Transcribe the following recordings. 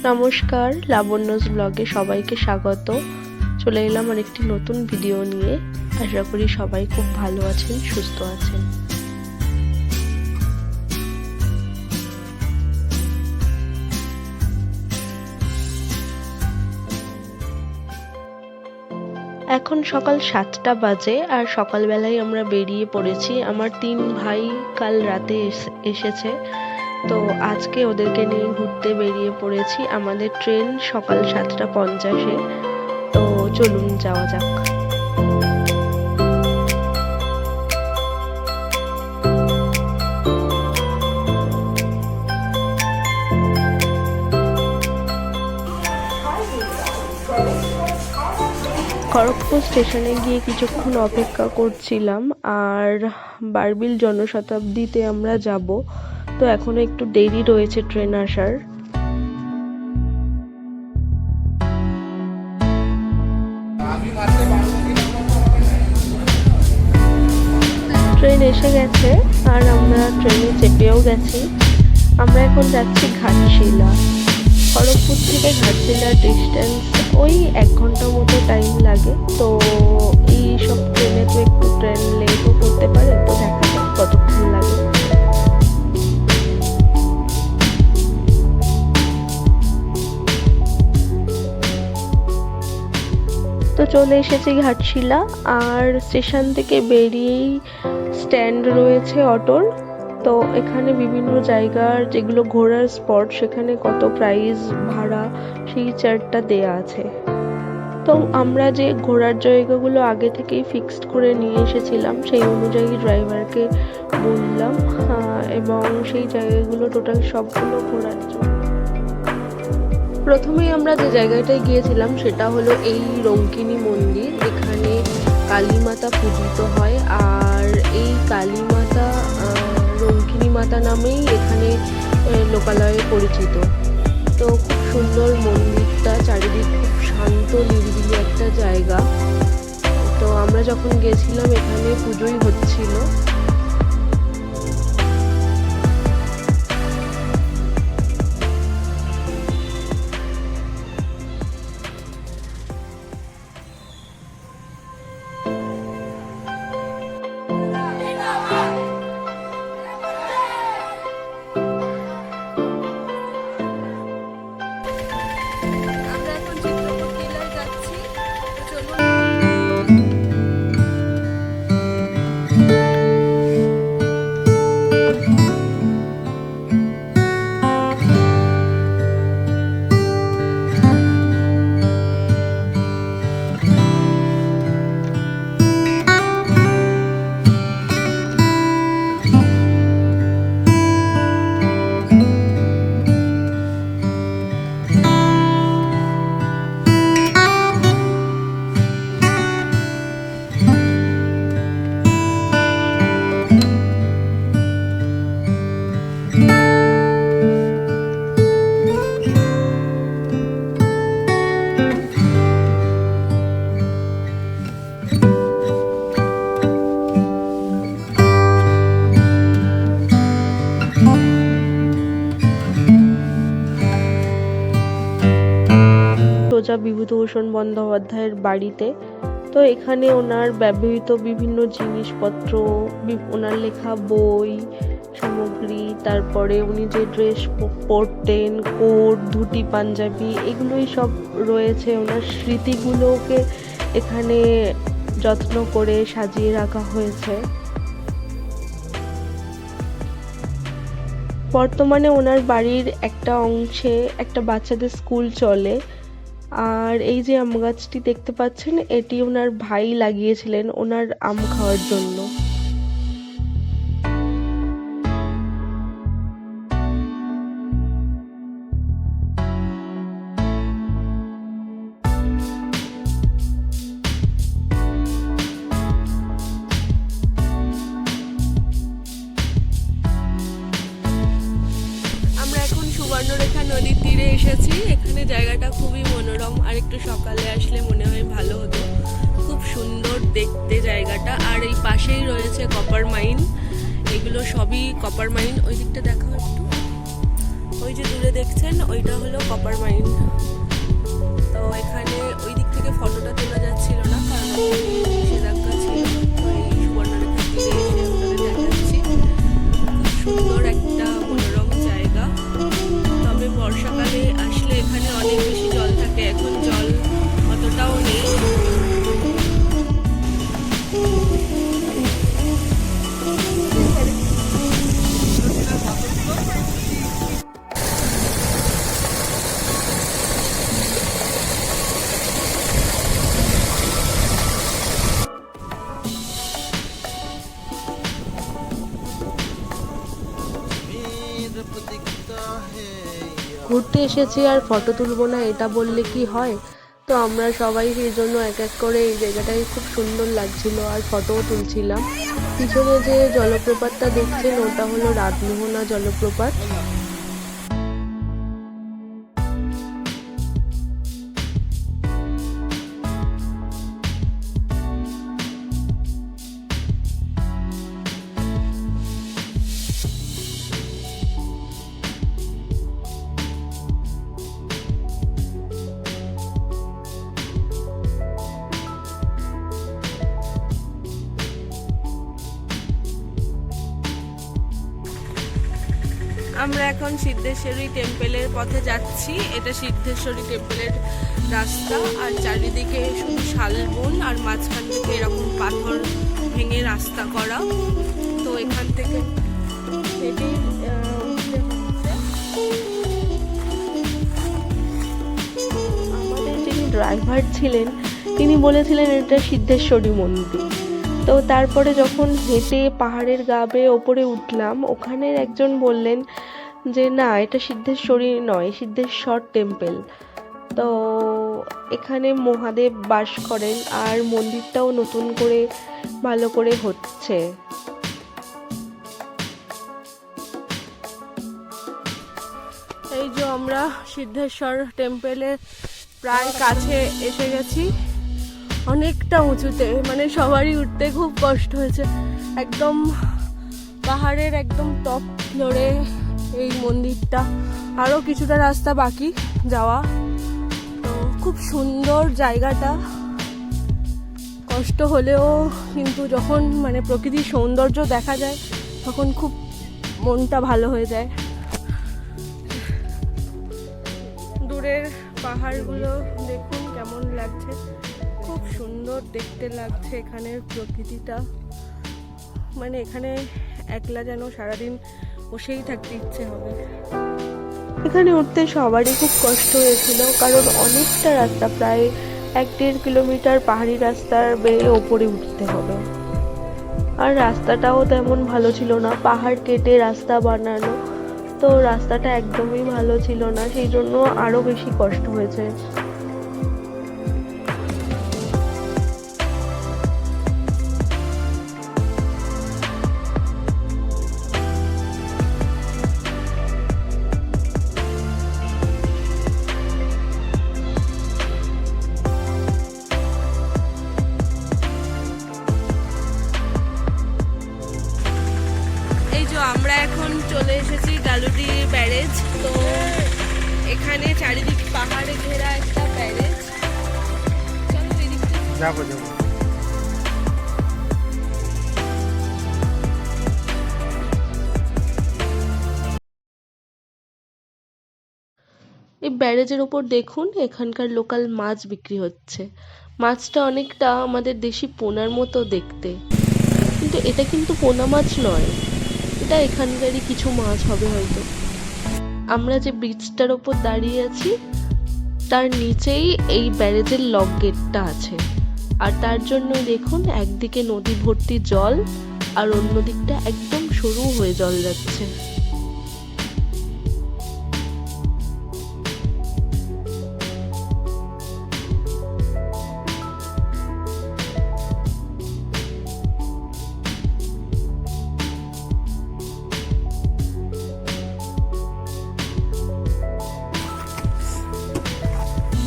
নমস্কার, লাবণ্যস ব্লগে সবাইকে স্বাগত। চলে এলাম আরেকটি নতুন ভিডিও নিয়ে। আশা করি সবাই খুব ভালো আছেন, সুস্থ আছেন। এখন সকাল 7টা বাজে আর সকালবেলায় আমরা বেরিয়ে পড়েছি। আমার 3 ভাই কাল রাতে এসেছে, তো আজকে ওদেরকে নিয়ে ঘুরতে বেরিয়ে পড়েছি। আমাদের ট্রেন সকাল 7টা 50-এ, তো চলুন যাওয়া যাক। খড়গপুর স্টেশনে গিয়ে কিছুক্ষণ অপেক্ষা করছিলাম, আর বারবিল জনশতাব্দীতে আমরা যাব, তো এখনো একটু দেরি রয়েছে ট্রেন আসার। ট্রেন এসে গেছে আর আমরা ট্রেনে চেপেও গেছি। আমরা এখন যাচ্ছি ঘাটশিলা। খড়গপুর থেকে ঘাটশিলার ডিস্টেন্স ওই 1 ঘন্টা মতো টাইম লাগে। তো এই সব ট্রেনে তো একটু ট্রেন লেটও করতে পারে, তো দেখা যাক কতক্ষণ লাগে। তো চলে এসেছি ঘাটশিলা, আর স্টেশন থেকে বেরিয়েই স্ট্যান্ড রয়েছে অটোর। তো এখানে বিভিন্ন জায়গার যেগুলো ঘোরার স্পট, সেখানে কত প্রাইস ভাড়া সেই চার্টটা দেয়া আছে। তো আমরা যে ঘোরার জায়গাগুলো আগে থেকেই ফিক্সড করে নিয়ে এসেছিলাম, সেই অনুযায়ী ড্রাইভারকে বললাম, এবং সেই জায়গাগুলো টোটাল সবগুলো ঘোরার জন্য। প্রথমেই আমরা যে জায়গাটায় গিয়েছিলাম সেটা হলো এই রঙ্কিনী মন্দির। এখানে কালী মাতা পূজিত হয়, আর এই কালী মাতা রঙ্কিনী মাতা নামেই এখানে লোকালয়ে পরিচিত। তো খুব সুন্দর মন্দিরটা, চারিদিক খুব শান্ত নিরিবিলি একটা জায়গা। তো আমরা যখন গেছিলাম এখানে পুজোই হচ্ছিল। বিভূতিভূষণ বন্দ্যোপাধ্যায়ের বাড়িতে। তো এখানে ওনার ব্যবহৃত বিভিন্ন জিনিসপত্র, ওনার লেখা বই সামগ্রী, তারপরে উনি যে ড্রেস পরতেন, কোট, ধুতি, পাঞ্জাবি, এগুলোই সব রয়েছে। ওনার স্মৃতিগুলোকে এখানে যত্ন করে সাজিয়ে রাখা হয়েছে। বর্তমানে ওনার বাড়ির একটা অংশে একটা বাচ্চাদের স্কুল চলে। আর এই যে আম গাছটি দেখতে পাচ্ছেন, এটি ওনার ভাই লাগিয়েছিলেন ওনার আম খাওয়ার জন্য। সুবর্ণরেখা নদীর তীরে এসেছি। এখানে জায়গাটা খুবই মনোরম, আর একটু সকালে আসলে মনে হয় ভালো হতো। খুব সুন্দর দেখতে জায়গাটা, আর এই পাশেই রয়েছে কপার মাইন। এগুলো সবই কপার মাইন। ওই দিকটা দেখাও একটু। ওই যে দূরে দেখছেন ওইটা হলো কপার মাইন। তো এখানে ওই দিক থেকে ফটোটা তোলা যাচ্ছিল না, কারণ নিষেধাজ্ঞা ছিল। তো এই সুবর্ণরেখার তীরে এসে আপনাদের দেখাচ্ছি। খুব সুন্দর একটা মনোরম জায়গা। তবে বর্ষাকালে আসলে এখানে অনেক বেশি জল থাকে, এখন জল অতটাও নেই। ঘুরতে এসেছি আর ফটো তুলবো না এটা বললে কি হয়। তো আমরা সবাই সেই জন্য এক এক করে এই জায়গাটায় খুব সুন্দর লাগছিল আর ফটোও তুলছিলাম। পিছনে যে জলপ্রপাতটা দেখছেন ওটা হলো রাতমোহনা জলপ্রপাত। আমরা এখন সিদ্ধেশ্বরী টেম্পলের পথে যাচ্ছি। এটা সিদ্ধেশ্বরী টেম্পলের রাস্তা, আর চারিদিকে শুধু শালবন আর মাঝখান থেকে এরকম পাথর ভেঙে রাস্তা করা। তো এখান থেকে হেঁটেই উঠতে হচ্ছে। আমাদের যিনি ড্রাইভার ছিলেন তিনি বলেছিলেন এটা সিদ্ধেশ্বরী মন্দির। তো তারপরে যখন হেঁটে পাহাড়ের গা বেয়ে ওপরে উঠলাম, ওখানের একজন বললেন যে না, এটা সিদ্ধেশ্বরী নয়, সিদ্ধেশ্বর টেম্পল। তো এখানে মহাদেব বাস করেন আর মন্দিরটাও নতুন করে ভালো করে হচ্ছে। এই যে আমরা সিদ্ধেশ্বর টেম্পলের প্রায় কাছে এসে গেছি। অনেকটা উঁচুতে, মানে সবারই উঠতে খুব কষ্ট হয়েছে। একদম পাহাড়ের একদম টপ ফ্লোরে এই মন্দিরটা, আরও কিছুটা রাস্তা বাকি যাওয়া। তো খুব সুন্দর জায়গাটা, কষ্ট হলেও কিন্তু যখন মানে প্রকৃতির সৌন্দর্য দেখা যায় তখন খুব মনটা ভালো হয়ে যায়। দূরের পাহাড়গুলো দেখুন কেমন লাগছে, খুব সুন্দর দেখতে লাগছে এখানের প্রকৃতিটা। মানে এখানে একলা যেন সারাদিন বসেই থাকতে ইচ্ছে হবে। এখানে উঠতে সবারই খুব কষ্ট হয়েছিল, কারণ অনেকটা রাস্তা, প্রায় 1-1.5 কিলোমিটার পাহাড়ি রাস্তার বেয়ে ওপরে উঠতে হবে। আর রাস্তাটাও তেমন ভালো ছিল না, পাহাড় কেটে রাস্তা বানানো, তো রাস্তাটা একদমই ভালো ছিল না, সেই জন্য আরো বেশি কষ্ট হয়েছে। আমরা এখন চলে এসেছি গালুডি ব্যারেজ। তো এখানে চারিদিক পাহাড়ে ঘেরা একটা ব্যারেজ। চলো এই দিক থেকে যাবো। এই ব্যারেজের ওপর দেখুন এখানকার লোকাল মাছ বিক্রি হচ্ছে। মাছটা অনেকটা আমাদের দেশি পোনার মতো দেখতে, কিন্তু এটা কিন্তু পোনা মাছ নয়, এটা এখানকারই কিছু মাছ হবে হয়তো। আমরা যে ব্রিজটার ওপর দাঁড়িয়ে আছি তার নিচেই এই ব্যারেজের লক গেটটা আছে, আর তার জন্য দেখুন একদিকে নদী ভর্তি জল আর অন্য দিকটা একদম সরু হয়ে জল যাচ্ছে।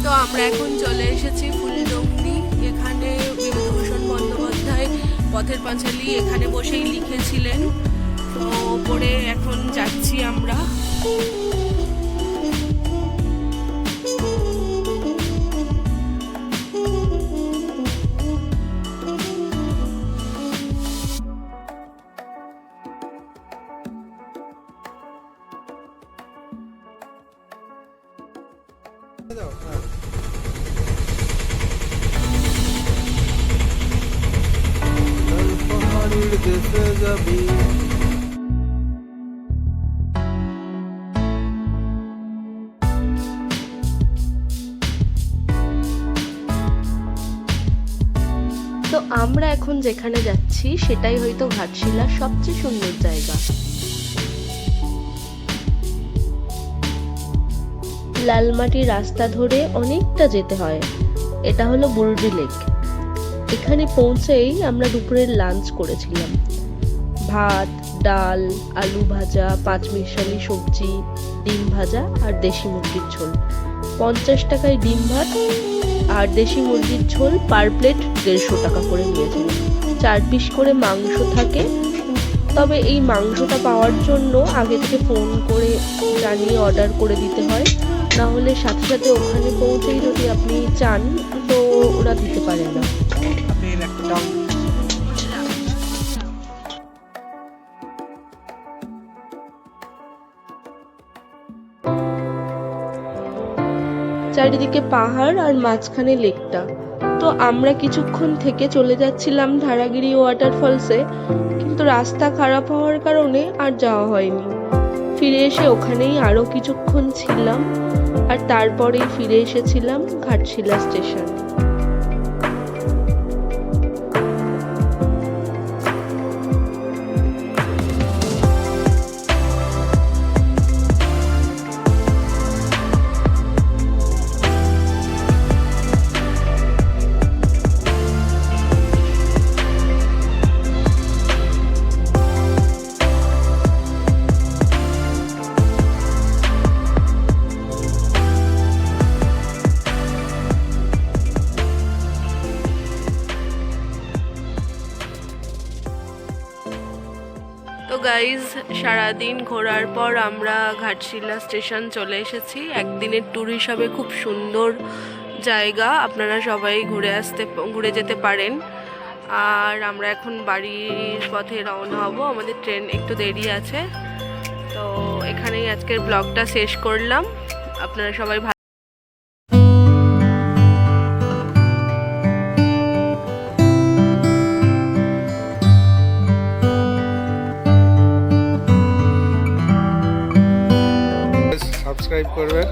তো আমরা এখন চলে এসেছি ফুলডুঙরি। এখানে বিভূতিভূষণ বন্দ্যোপাধ্যায় পথের পাঁচালী এখানে বসেই লিখেছিলেন। তো ওপরে এখন যাচ্ছি আমরা। পাহাড়ের দেশে যাবি। তো আমরা এখন যেখানে যাচ্ছি সেটাই হয়তো ঘাটশিলার সবচেয়ে সুন্দর জায়গা। লালমাটির রাস্তা ধরে অনেকটা যেতে হয়। এটা হলো বুরডি লেক। এখানে পৌঁছেই আমরা দুপুরের লাঞ্চ করেছিলাম। ভাত, ডাল, আলু ভাজা, পাঁচমিশালি সবজি, ডিম ভাজা আর দেশি মুরগির ঝোল। 50 টাকায় ডিম ভাত আর দেশি মুরগির ঝোল পার প্লেট 150 টাকা করে নিয়েছিলাম। 4 পিস করে মাংস থাকে। তবে এই মাংসটা পাওয়ার জন্য আগে থেকে ফোন করে জানিয়ে অর্ডার করে দিতে হয়, না হলে সাথে সাথে ওখানে পৌঁছেই যদি আপনি চান তো ওরা দিতে পারে না। চারিদিকে পাহাড় আর মাঝখানে লেকটা। তো আমরা কিছুক্ষণ থেকে চলে যাচ্ছিলাম ধারাগিরি ওয়াটারফলসে, কিন্তু রাস্তা খারাপ হওয়ার কারণে আর যাওয়া হয়নি। ফিরে এসে ওখানেই আরো কিছুক্ষণ ছিলাম আর তারপরেই ফিরে এসেছিলাম ঘাটশিলা স্টেশন। তো গাইজ, সারাদিন ঘোরার পর আমরা ঘাটশিলা স্টেশন চলে এসেছি। একদিনের ট্যুর হিসাবে খুব সুন্দর জায়গা, আপনারা সবাই ঘুরে যেতে পারেন। আর আমরা এখন বাড়ির পথে রওনা হব, আমাদের ট্রেন একটু দেরি আছে। তো এখানেই আজকের ব্লগটা শেষ করলাম। আপনারা সবাই সাবস্ক্রাইব করবেন।